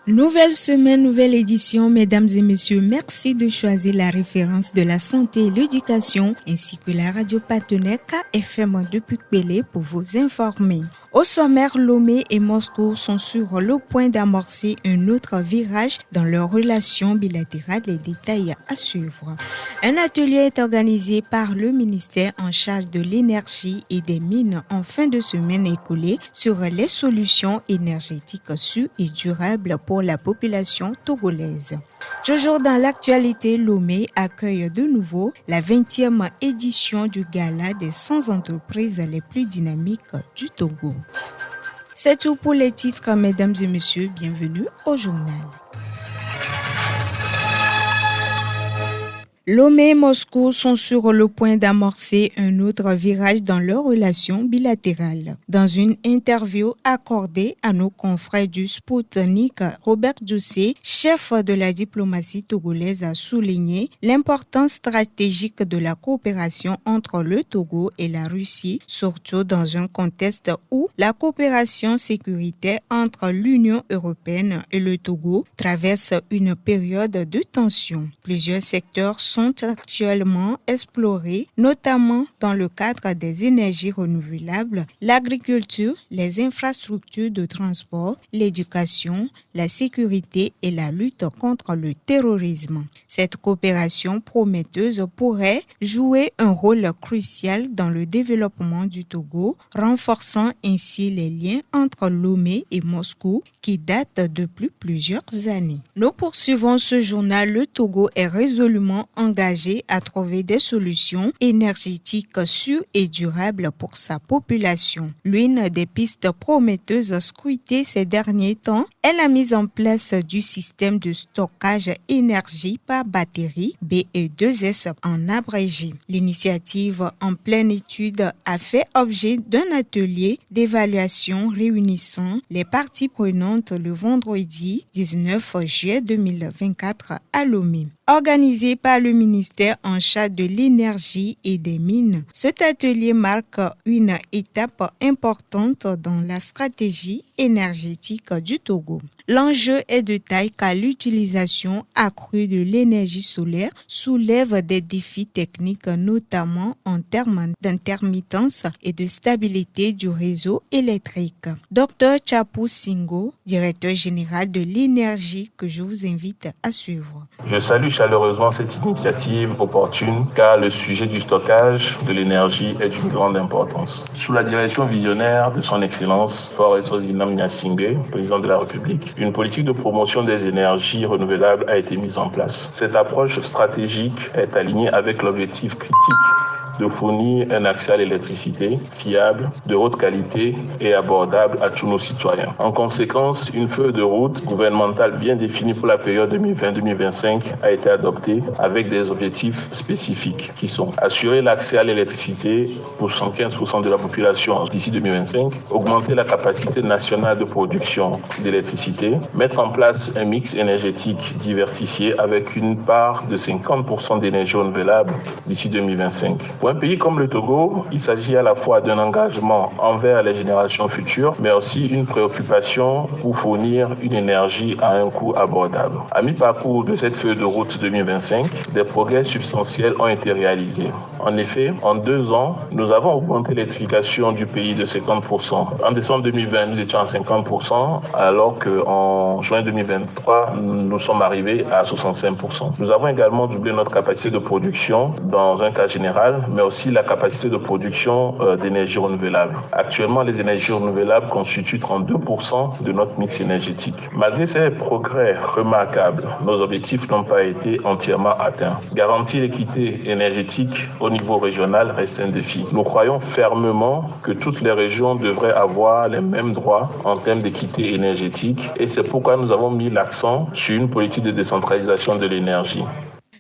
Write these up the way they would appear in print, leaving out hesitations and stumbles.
Nouvelle semaine, nouvelle édition, mesdames et messieurs, merci de choisir la référence de la santé et l'éducation ainsi que la radio partenaire KFM depuis Pélé pour vous informer. Au sommaire, Lomé et Moscou sont sur le point d'amorcer un autre virage dans leurs relations bilatérales, les détails à suivre. Un atelier est organisé par le ministère en charge de l'énergie et des mines en fin de semaine écoulée sur les solutions énergétiques sûres et durables pour la population togolaise. Toujours dans l'actualité, Lomé accueille de nouveau la 20e édition du Gala des 100 entreprises les plus dynamiques du Togo. C'est tout pour les titres, mesdames et messieurs. Bienvenue au journal. Lomé et Moscou sont sur le point d'amorcer un autre virage dans leurs relations bilatérales. Dans une interview accordée à nos confrères du Sputnik, Robert Dussé, chef de la diplomatie togolaise, a souligné l'importance stratégique de la coopération entre le Togo et la Russie, surtout dans un contexte où la coopération sécuritaire entre l'Union européenne et le Togo traverse une période de tension. Plusieurs secteurs sont actuellement explorés, notamment dans le cadre des énergies renouvelables, l'agriculture, les infrastructures de transport, l'éducation, la sécurité et la lutte contre le terrorisme. Cette coopération prometteuse pourrait jouer un rôle crucial dans le développement du Togo, renforçant ainsi les liens entre Lomé et Moscou qui datent depuis plusieurs années. Nous poursuivons ce journal. Le Togo est résolument engagé à trouver des solutions énergétiques sûres et durables pour sa population. L'une des pistes prometteuses scrutées ces derniers temps est la mise en place du système de stockage énergie par batterie BE2S en abrégé. L'initiative en pleine étude a fait objet d'un atelier d'évaluation réunissant les parties prenantes le vendredi 19 juillet 2024 à Lomé. Organisé par le ministère en charge de l'énergie et des mines, cet atelier marque une étape importante dans la stratégie énergétique du Togo. L'enjeu est de taille car l'utilisation accrue de l'énergie solaire soulève des défis techniques, notamment en termes d'intermittence et de stabilité du réseau électrique. Dr Chapou Singo, directeur général de l'énergie, que je vous invite à suivre. Je salue chaleureusement cette initiative opportune car le sujet du stockage de l'énergie est d'une grande importance. Sous la direction visionnaire de son Excellence Faure Zinam Gnassingbé, président de la République, une politique de promotion des énergies renouvelables a été mise en place. Cette approche stratégique est alignée avec l'objectif critique de fournir un accès à l'électricité fiable, de haute qualité et abordable à tous nos citoyens. En conséquence, une feuille de route gouvernementale bien définie pour la période 2020-2025 a été adoptée avec des objectifs spécifiques qui sont assurer l'accès à l'électricité pour 115% de la population d'ici 2025, augmenter la capacité nationale de production d'électricité, mettre en place un mix énergétique diversifié avec une part de 50% d'énergie renouvelable d'ici 2025. Pour un pays comme le Togo, il s'agit à la fois d'un engagement envers les générations futures, mais aussi une préoccupation pour fournir une énergie à un coût abordable. À mi-parcours de cette feuille de route 2025, des progrès substantiels ont été réalisés. En effet, en 2 ans, nous avons augmenté l'électrification du pays de 50%. En décembre 2020, nous étions à 50%, alors qu'en juin 2023, nous sommes arrivés à 65%. Nous avons également doublé notre capacité de production dans un cas général, mais aussi la capacité de production d'énergie renouvelable. Actuellement, les énergies renouvelables constituent 32% de notre mix énergétique. Malgré ces progrès remarquables, nos objectifs n'ont pas été entièrement atteints. Garantir l'équité énergétique au niveau régional reste un défi. Nous croyons fermement que toutes les régions devraient avoir les mêmes droits en termes d'équité énergétique et c'est pourquoi nous avons mis l'accent sur une politique de décentralisation de l'énergie.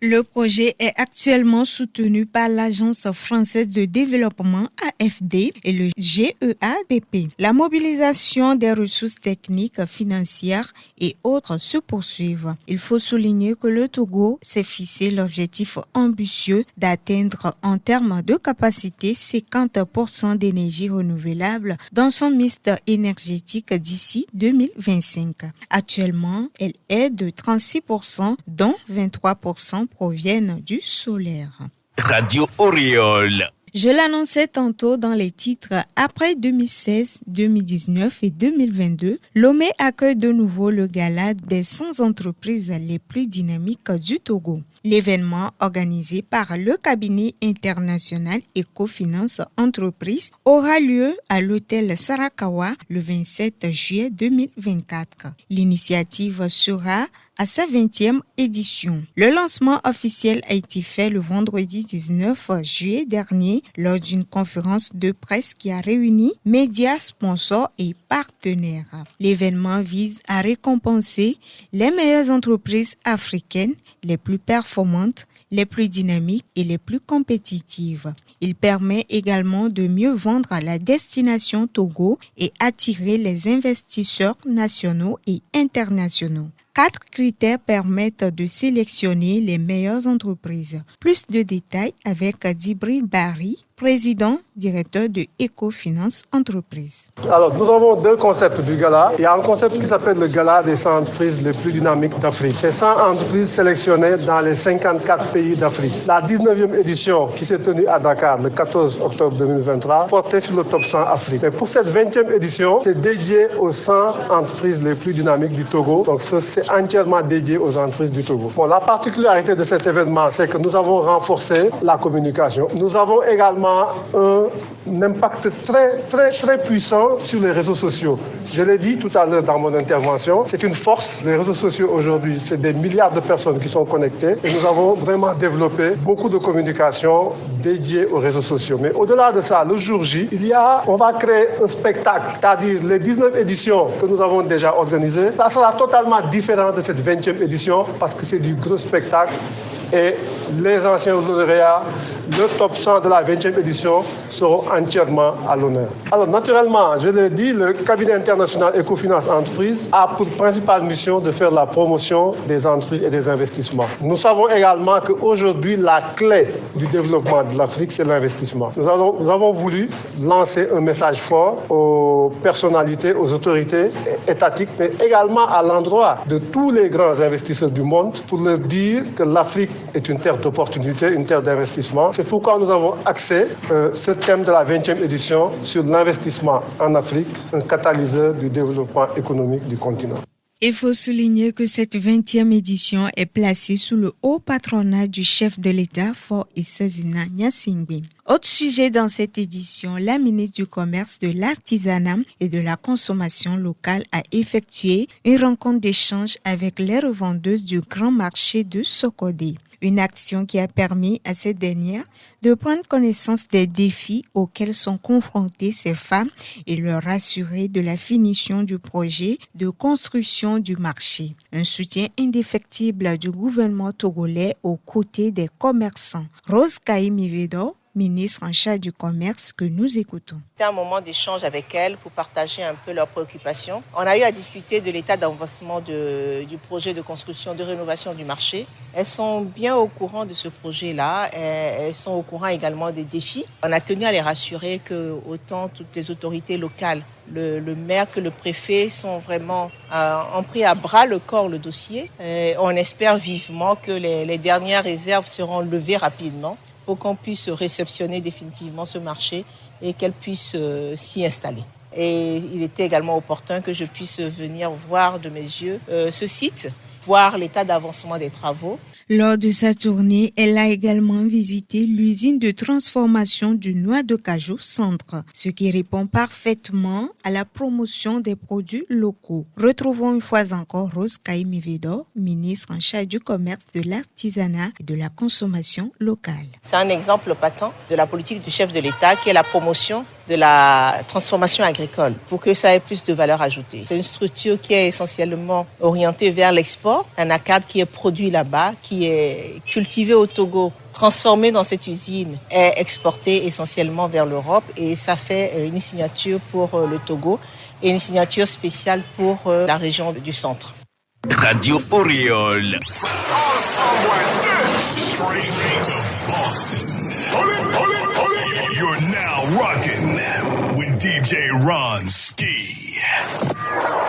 Le projet est actuellement soutenu par l'Agence française de développement AFD et le GEAPP. La mobilisation des ressources techniques, financières et autres se poursuivent. Il faut souligner que le Togo s'est fixé l'objectif ambitieux d'atteindre en termes de capacité 50% d'énergie renouvelable dans son mix énergétique d'ici 2025. Actuellement, elle est de 36%, dont 23% proviennent du solaire. Radio Oriole. Je l'annonçais tantôt dans les titres. Après 2016, 2019 et 2022, Lomé accueille de nouveau le gala des 100 entreprises les plus dynamiques du Togo. L'événement, organisé par le cabinet international Ecofinance Entreprises, aura lieu à l'hôtel Sarakawa le 27 juillet 2024. L'initiative sera à sa 20e édition. Le lancement officiel a été fait le vendredi 19 juillet dernier lors d'une conférence de presse qui a réuni médias, sponsors et partenaires. L'événement vise à récompenser les meilleures entreprises africaines, les plus performantes, les plus dynamiques et les plus compétitives. Il permet également de mieux vendre à la destination Togo et attirer les investisseurs nationaux et internationaux. 4 critères permettent de sélectionner les meilleures entreprises. Plus de détails avec Djibril Bari, président, directeur de Ecofinance Entreprises. Alors, nous avons 2 concepts du gala. Il y a un concept qui s'appelle le gala des 100 entreprises les plus dynamiques d'Afrique. C'est 100 entreprises sélectionnées dans les 54 pays d'Afrique. La 19e édition qui s'est tenue à Dakar le 14 octobre 2023 portait sur le top 100 Afrique. Mais pour cette 20e édition, c'est dédié aux 100 entreprises les plus dynamiques du Togo. Donc, c'est entièrement dédié aux entreprises du Togo. Bon, la particularité de cet événement, c'est que nous avons renforcé la communication. Nous avons également un impact très puissant sur les réseaux sociaux. Je l'ai dit tout à l'heure dans mon intervention, c'est une force. Les réseaux sociaux aujourd'hui, c'est des milliards de personnes qui sont connectées et nous avons vraiment développé beaucoup de communication dédiée aux réseaux sociaux. Mais au-delà de ça, le jour J, on va créer un spectacle, c'est-à-dire les 19 éditions que nous avons déjà organisées. Ça sera totalement différent de cette 20e édition parce que c'est du gros spectacle et les anciens lauréats, le top 100 de la 20e édition seront entièrement à l'honneur. Alors naturellement, je l'ai dit, le cabinet international Ecofinance Entreprises a pour principale mission de faire la promotion des entreprises et des investissements. Nous savons également qu'aujourd'hui, la clé du développement de l'Afrique, c'est l'investissement. Nous avons voulu lancer un message fort aux personnalités, aux autorités étatiques, mais également à l'endroit de tous les grands investisseurs du monde pour leur dire que l'Afrique est une terre d'opportunité, une terre d'investissement. C'est pourquoi nous avons axé ce thème de la 20e édition sur l'investissement en Afrique, un catalyseur du développement économique du continent. Il faut souligner que cette 20e édition est placée sous le haut patronat du chef de l'État, Faure Essozina Gnassingbé. Autre sujet dans cette édition, la ministre du Commerce, de l'Artisanat et de la Consommation locale a effectué une rencontre d'échange avec les revendeuses du grand marché de Sokodé. Une action qui a permis à cette dernière de prendre connaissance des défis auxquels sont confrontées ces femmes et leur assurer de la finition du projet de construction du marché. Un soutien indéfectible du gouvernement togolais aux côtés des commerçants. Rose Kaïmivedo, ministre en charge du commerce, que nous écoutons. C'était un moment d'échange avec elles pour partager un peu leurs préoccupations. On a eu à discuter de l'état d'avancement du projet de construction, de rénovation du marché. Elles sont bien au courant de ce projet-là. Elles sont au courant également des défis. On a tenu à les rassurer que autant toutes les autorités locales, le maire que le préfet sont vraiment ont pris à bras le corps le dossier. On espère vivement que les dernières réserves seront levées rapidement pour qu'on puisse réceptionner définitivement ce marché et qu'elle puisse s'y installer. Et il était également opportun que je puisse venir voir de mes yeux ce site, voir l'état d'avancement des travaux. Lors de sa tournée, elle a également visité l'usine de transformation du noix de cajou Centre, ce qui répond parfaitement à la promotion des produits locaux. Retrouvons une fois encore Rose Kaïmivedo, ministre en charge du commerce, de l'artisanat et de la consommation locale. C'est un exemple patent de la politique du chef de l'État qui est la promotion de la transformation agricole pour que ça ait plus de valeur ajoutée. C'est une structure qui est essentiellement orientée vers l'export. Un anacarde qui est produit là-bas, qui est cultivé au Togo, transformé dans cette usine, est exporté essentiellement vers l'Europe et ça fait une signature pour le Togo et une signature spéciale pour la région du centre. Radio Oriole. You're now rocking with DJ Ron Ski.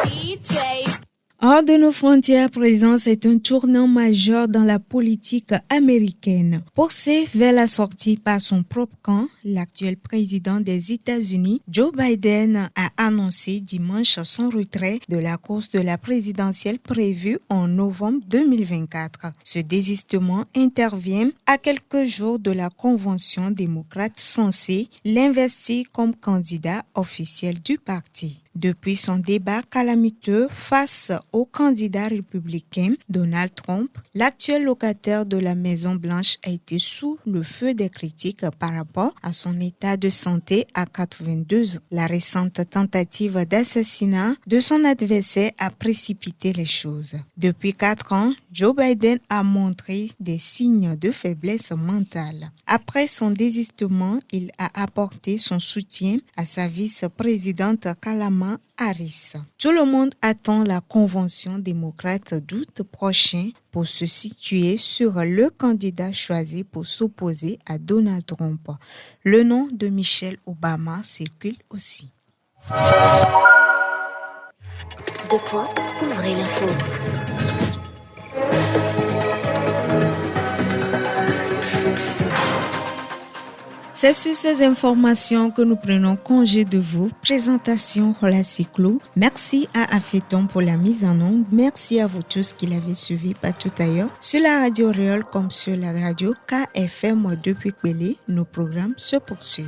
DJ. Hors de nos frontières, présent, c'est un tournant majeur dans la politique américaine. Poussé vers la sortie par son propre camp, l'actuel président des États-Unis, Joe Biden, a annoncé dimanche son retrait de la course de la présidentielle prévue en novembre 2024. Ce désistement intervient à quelques jours de la convention démocrate censée l'investir comme candidat officiel du parti. Depuis son débat calamiteux face au candidat républicain Donald Trump, l'actuel locataire de la Maison-Blanche a été sous le feu des critiques par rapport à son état de santé à 82 ans. La récente tentative d'assassinat de son adversaire a précipité les choses. Depuis 4 ans, Joe Biden a montré des signes de faiblesse mentale. Après son désistement, il a apporté son soutien à sa vice-présidente Kamala Harris. Tout le monde attend la convention démocrate d'août prochain pour se situer sur le candidat choisi pour s'opposer à Donald Trump. Le nom de Michelle Obama circule aussi. Ouvrez l'info. C'est sur ces informations que nous prenons congé de vous. Présentation Rola Cyclo. Merci à Afeton pour la mise en onde. Merci à vous tous qui l'avez suivi partout ailleurs. Sur la radio Réole comme sur la radio KFM depuis Kwele, nos programmes se poursuivent.